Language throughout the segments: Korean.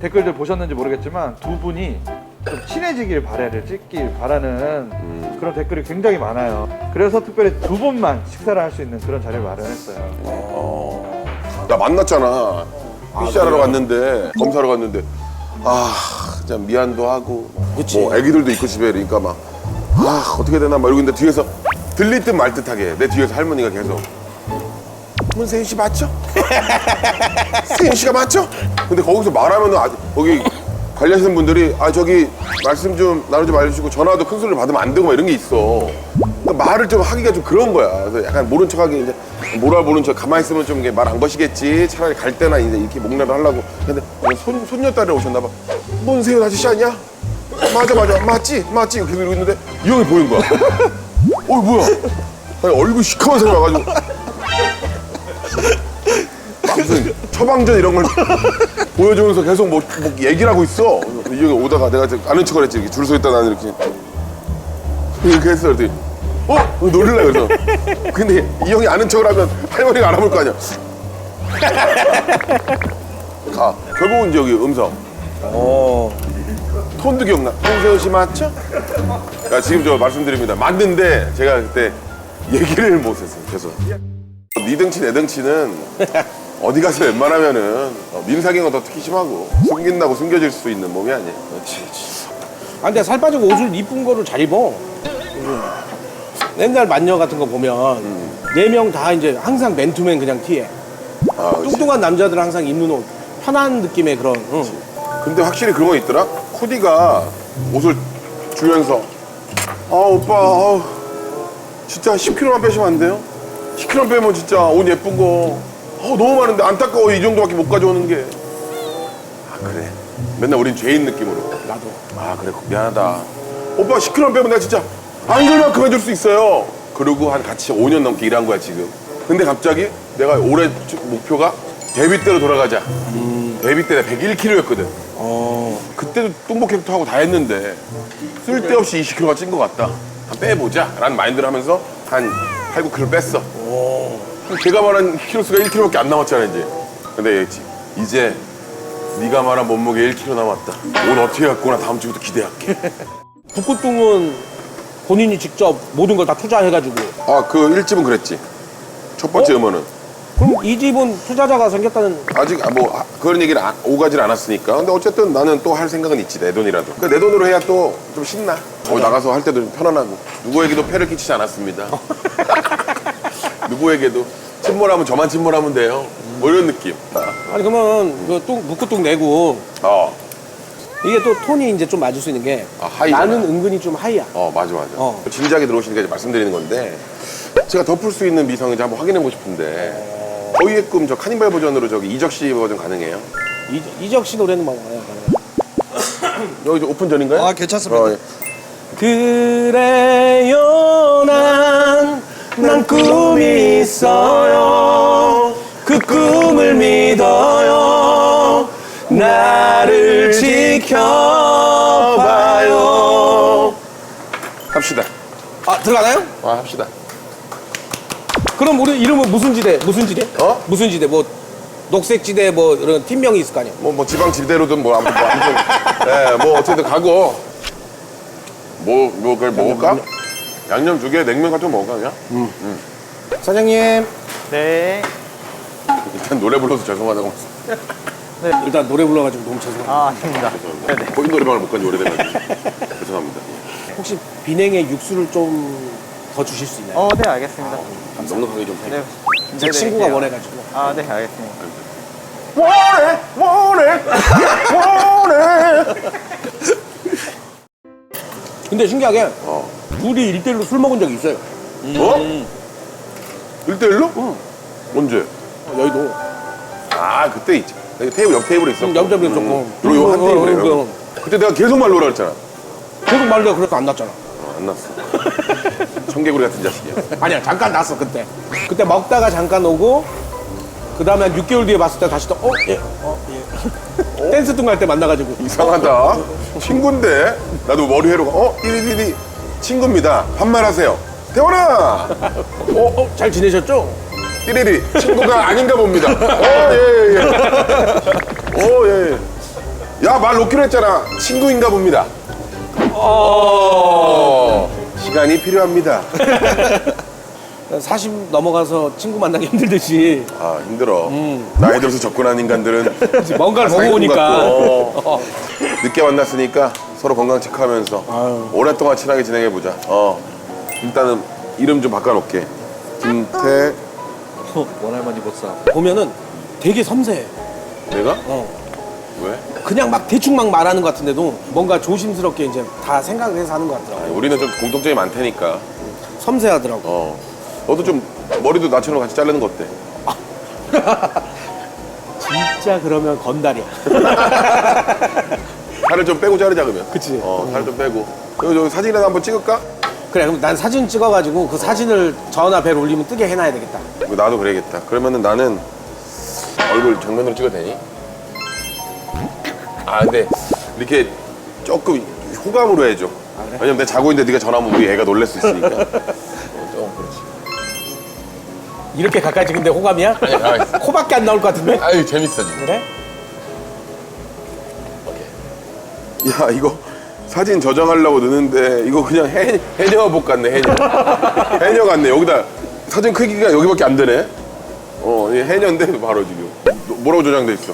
댓글들 보셨는지 모르겠지만 두 분이 좀 친해지길 찍길 바라는 그런 댓글이 굉장히 많아요. 그래서 특별히 두 분만 식사를 할 수 있는 그런 자리를 마련했어요. 나 만났잖아. PCR하러 갔는데 검사하러 갔는데 진짜 미안도 하고 그치. 뭐 애기들도 있고 집에 그러니까 막 어떻게 되나 막 이러고 있는데 뒤에서 들릴 듯 말 듯하게 내 뒤에서 할머니가 계속 문세윤 씨 맞죠? 세윤 씨가 맞죠? 근데 거기서 말하면은 거기 관리하시는 분들이 저기 말씀 좀 나누지 말아주시고 전화도 큰 소리를 받으면 안 되고 막 이런 게 있어. 그러니까 말을 좀 하기가 좀 그런 거야. 그래서 약간 모른 척하기 이제 모른 척 가만히 있으면 좀 말 안 거시겠지. 차라리 갈 때나 이제 이렇게 목례를 하려고. 근데 손녀딸이 오셨나 봐. 문세윤 아저씨 아니야? 맞아 맞지 계속 이러고 있는데 이 형이 보인 거야. 뭐야? 아니, 얼굴 시커먼 사람이 와가지고 막 무슨 처방전 이런 걸 보여주면서 계속 뭐 얘기를 하고 있어. 이 형이 오다가 내가 아는 척을 했지. 이렇게 줄 서 있다 나는 이렇게 했어. 그랬더니 놀릴라 그래서. 근데 이 형이 아는 척을 하면 할머니가 알아볼 거 아니야. 결국은 이제 여기 음성. 톤도 기억나. 홍세훈 씨 맞죠? 야, 지금 저 말씀드립니다. 맞는데 제가 그때 얘기를 못했어요. 그래서 니 등치 내 등치는 어디 가서 웬만하면은 민사경은 더 특히 심하고 숨긴다고 숨겨질 수 있는 몸이 아니에요. 그렇지. 근데 살 빠지고 옷을 이쁜 거를 잘 입어. 옛날 만녀 같은 거 보면 4명 다 이제 항상 맨투맨 그냥 티에. 뚱뚱한 남자들은 항상 입는 옷. 편한 느낌의 그런. 근데 확실히 그런 거 있더라. 코디가 옷을 주면서 오빠 진짜 10kg만 빼시면 안 돼요? 10kg 빼면 진짜 옷 예쁜 거 너무 많은데 안타까워. 이 정도밖에 못 가져오는 게. 그래. 맨날 우린 죄인 느낌으로. 나도. 그래 미안하다. 오빠 10kg 빼면 내가 진짜 안줄만큼 해줄 수 있어요. 그리고 같이 5년 넘게 일한 거야 지금. 근데 갑자기 내가 올해 목표가 데뷔 때로 돌아가자. 데뷔 때 내가 101kg였거든. 그때도 뚱보 캐릭터 하고 다 했는데 쓸데없이 20kg가 찐 것 같다. 한번 빼보자 라는 마인드를 하면서 한 8, 9kg 뺐어. 걔가 말한 키로수가 1kg밖에 안 남았잖아 이제. 근데 이제 네가 말한 몸무게 1kg 남았다. 오늘 어떻게 갖고나 다음 주부터 기대할게. 북구뚱은 본인이 직접 모든 걸 다 투자해가지고. 그 1집은 그랬지. 첫 번째 음원은. 그럼 이 집은 투자자가 생겼다는. 아직 그런 얘기를 오가질 않았으니까. 근데 어쨌든 나는 또 할 생각은 있지. 내 돈이라도. 내 돈으로 해야 또 좀 신나. 나가서 할 때도 좀 편안하고. 누구에게도 폐를 끼치지 않았습니다. 누구에게도 침몰하면 저만 침몰하면 돼요. 뭐 이런 느낌. 아니 그러면 북구뚱 내고 이게 또 톤이 이제 좀 맞을 수 있는 게 하이잖아. 나는 은근히 좀 하이야. 맞아. 진지하게 들어오시니까 이제 말씀드리는 건데 제가 덮을 수 있는 미성인지 한번 확인해보고 싶은데 저희의 꿈 저 카니발 버전으로 저기 이적 씨 버전 가능해요? 이적 씨 노래는 뭐 여기 저 오픈 전인가요? 괜찮습니다. 예. 그래요 난 꿈이 있어요. 그 꿈을 믿어요. 나를 지켜봐요. 합시다. 들어가나요? 합시다. 그럼 우리 이름은 무슨 지대? 무슨 지대? 무슨 지대? 뭐 녹색 지대 뭐 이런 팀명이 있을 거 아니야? 뭐 지방 지대로든 아무튼 뭐 어쨌든 가고 그걸 먹을까? 양념 2개 냉면 같은 거 먹을까 그냥? 사장님. 네. 일단 노래 불러서 죄송하다고. 일단 노래 불러가지고 너무 죄송합니다. 아닙니다. 코인 노래방을 못 간 지 오래돼가지고 죄송합니다. 혹시 비냉에 육수를 좀 더 주실 수 있나요? 네, 알겠습니다. 넉넉하게 좀 해. 제 친구가 원해가지고. 네, 알겠습니다. 원해. 근데 신기하게 둘이 1대1로 술 먹은 적이 있어요. 1대1로? 언제? 여의도. 그때 있지. 테이블 옆 테이블에 있었고. 옆 테이블에 있었고. 그리고 한 테이블에. 그때 내가 계속 말 놓으라 그랬잖아. 계속 말려 그래서 안 났잖아. 안 났어. 청개구리 같은 자식이야. 아니야 잠깐 났어 그때. 그때 먹다가 잠깐 오고 그 다음에 한 6개월 뒤에 봤을 때 다시 또 예. 댄스 뚱 할 때 만나가지고. 이상하다. 친구인데 나도 머리 회로가 띠리리리 친구입니다. 반말하세요. 태원아. 잘 지내셨죠? 띠리리 친구가 아닌가 봅니다. 예. 야, 말 놓기로 했잖아. 친구인가 봅니다. 시간이 필요합니다. 40 넘어가서 친구 만나기 힘들듯이 아, 힘들어. 나이 들어서 접근한 인간들은 뭔가를 보고 사귀는 것 오니까. 같고. 늦게 만났으니까 서로 건강 체크하면서 오랫동안 친하게 지내보자. 일단은 이름 좀 바꿔놓게. 김태. 원할머니 보쌈. 보면은 되게 섬세해. 내가? 왜? 그냥 막 대충 막 말하는 것 같은데도 뭔가 조심스럽게 이제 다 생각을 해서 하는 것 같더라고. 아니, 우리는 좀 공통점이 많다니까. 섬세하더라고. 너도 좀 머리도 나처럼 같이 자르는 거 어때? 진짜 그러면 건달이야. 살을 좀 빼고 자르자 그러면. 그치. 살 좀 빼고. 여기 사진이라도 한번 찍을까? 그래, 그럼 난 사진 찍어가지고 그 사진을 전화 배로 올리면 뜨게 해놔야 되겠다. 나도 그래야겠다. 그러면은 나는 얼굴 정면으로 찍어도 되니? 아, 근데 이렇게 조금 호감으로 해줘. 그래? 왜냐면 내가 자고 있는데 네가 전화하면 우리 애가 놀랄 수 있으니까. 그렇지. 이렇게 가까이 찍는데 호감이야? 아니, 가만히 있어. 코밖에 안 나올 것 같은데? 아유, 재밌어 지금. 그래? 야, 이거 사진 저장하려고 넣는데 이거 그냥 해녀복 같네, 해녀. 해녀 같네. 여기다 사진 크기가 여기밖에 안 되네. 이 해녀인데 바로 지금. 뭐라고 저장돼 있어?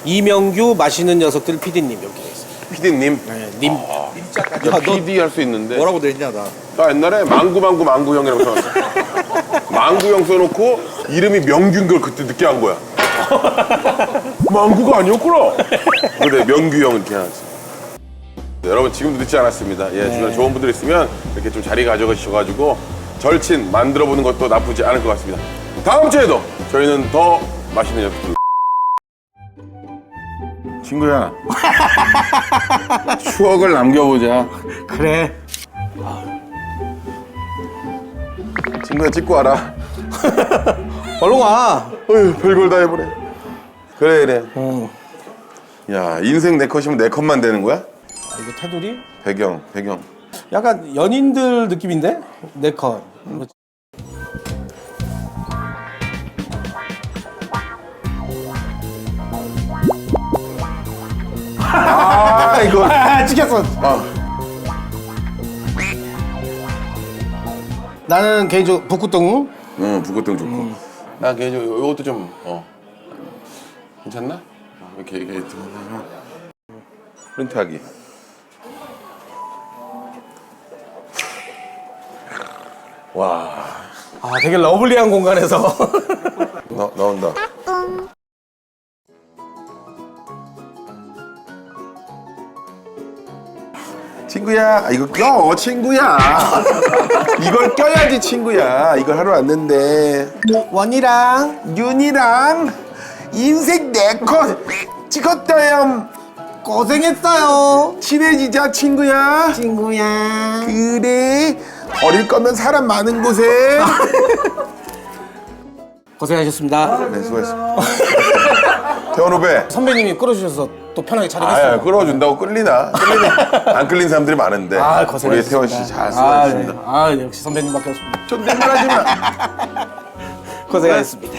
이명규 맛있는 녀석들 PD님 여기 있어. PD님. 네, 님. 야, PD 할 수 있는데. 뭐라고 돼 있냐 나. 나 옛날에 망구형이라고 써놨어. 망구형 써놓고 이름이 명규인 걸 그때 늦게 한 거야. 망구가 아니었구나. 근데 명규형 이렇게 해놨지. 네, 여러분 지금도 늦지 않았습니다. 예, 주변에 좋은 분들 있으면 이렇게 좀 자리 가져가셔가지고 절친 만들어보는 것도 나쁘지 않을 것 같습니다. 다음 주에도 저희는 더 맛있는 녀석들. 친구야. 추억을 남겨보자. 그래. 친구야, 찍고 와라. 얼른 와. 어휴, 별걸 다 해보래. 그래. 야, 인생 내 컷이면 내 컷만 되는 거야? 이거 테두리? 배경. 약간 연인들 느낌인데? 내 컷. 아, 이거. 찍혔어. 나는 개인적으로 북구동. 북어등 좋고. 나 개인적으로 이것도 좀, 괜찮나? 이렇게 프린트하기. 와, 아, 되게 러블리한 공간에서. 나온다. 친구야, 이거 껴, 친구야. 이걸 껴야지, 친구야. 이걸 하러 왔는데. 원이랑 윤이랑 인생 네컷 찍었다요. 고생했어요. 친해지자, 친구야. 친구야. 그래. 어릴 거면 사람 많은 곳에. 고생하셨습니다. 네, 수고했어. 태원 후배. 선배님이 끌어주셔서 또 편하게 아, 촬영했어요. 끌어준다고 끌리나? 안 끌린 사람들이 많은데. 아, 고생하셨습니다. 우리 태원 씨 잘 수고하셨습니다. 네. 역시 선배님밖에 없습니다. 존댓말 하지 마. 고생하셨습니다.